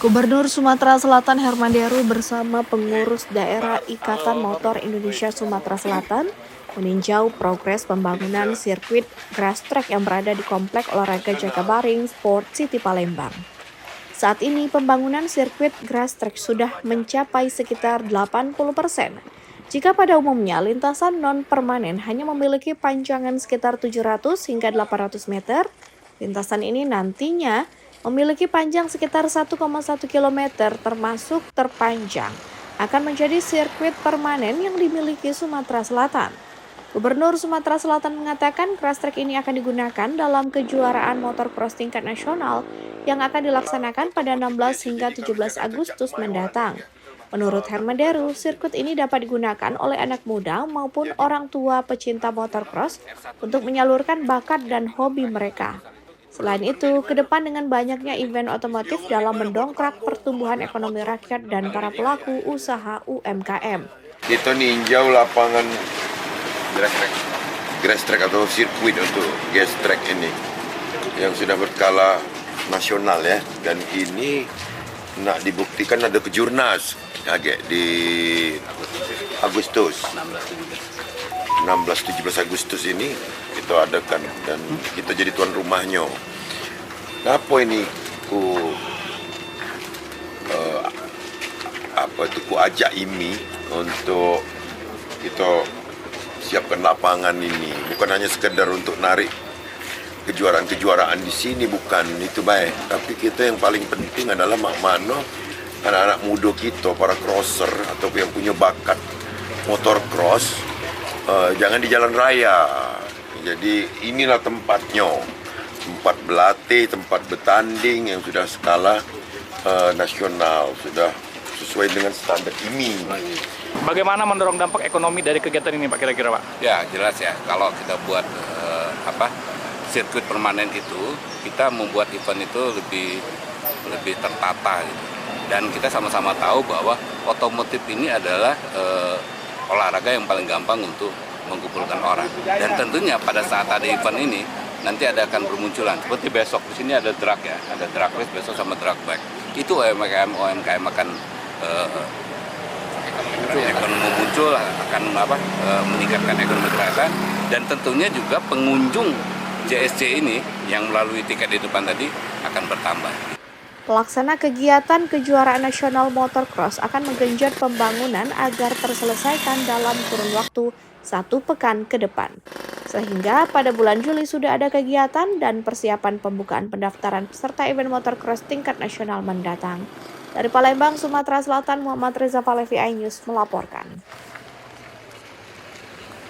Gubernur Sumatera Selatan Herman Deru bersama pengurus daerah Ikatan Motor Indonesia Sumatera Selatan meninjau progres pembangunan sirkuit grass track yang berada di Komplek Olahraga Jakabaring Sport City Palembang. Saat ini pembangunan sirkuit grass track sudah mencapai sekitar 80%. Jika pada umumnya lintasan non-permanen hanya memiliki panjangan sekitar 700 hingga 800 meter, lintasan ini nantinya memiliki panjang sekitar 1,1 km termasuk terpanjang. Akan menjadi sirkuit permanen yang dimiliki Sumatera Selatan. Gubernur Sumatera Selatan mengatakan grass track ini akan digunakan dalam kejuaraan motor cross tingkat nasional yang akan dilaksanakan pada 16 hingga 17 Agustus mendatang. Menurut Herman Deru, sirkuit ini dapat digunakan oleh anak muda maupun orang tua pecinta motocross untuk menyalurkan bakat dan hobi mereka. Selain itu, ke depan dengan banyaknya event otomotif dalam mendongkrak pertumbuhan ekonomi rakyat dan para pelaku usaha UMKM. Kita ninjau lapangan grass track atau sirkuit untuk grass track ini yang sudah berskala nasional ya, dan ini nak dibuktikan ada kejurnas di Agustus 16-17 Agustus ini kita adakan dan kita jadi tuan rumahnya. Apa ini ku ajak IMI untuk kita siapkan lapangan ini, bukan hanya sekedar untuk narik kejuaraan-kejuaraan di sini, bukan itu baik, tapi kita yang paling penting adalah mana anak-anak muda kita, para crosser atau yang punya bakat motor cross, jangan di jalan raya. Jadi inilah tempatnya, tempat berlatih, tempat bertanding yang sudah skala nasional, sudah sesuai dengan standar IMI. Bagaimana mendorong dampak ekonomi dari kegiatan ini Pak kira-kira Pak? Ya jelas ya, kalau kita buat sirkuit permanen itu, kita membuat event itu lebih tertata gitu. Dan kita sama-sama tahu bahwa otomotif ini adalah olahraga yang paling gampang untuk mengumpulkan orang. Dan tentunya pada saat ada event ini nanti akan bermunculan. Seperti besok di sini ada drag ya, ada drag race besok sama drag bike. Itu UMKM akan ekonomi muncul, akan meningkatkan ekonomi masyarakat, dan tentunya juga pengunjung JSC ini yang melalui tiket di depan tadi akan bertambah. Pelaksana kegiatan kejuaraan nasional motocross akan menggenjot pembangunan agar terselesaikan dalam kurun waktu 1 pekan ke depan. Sehingga pada bulan Juli sudah ada kegiatan dan persiapan pembukaan pendaftaran peserta event motocross tingkat nasional mendatang. Dari Palembang, Sumatera Selatan, Muhammad Reza Palevi, iNews melaporkan.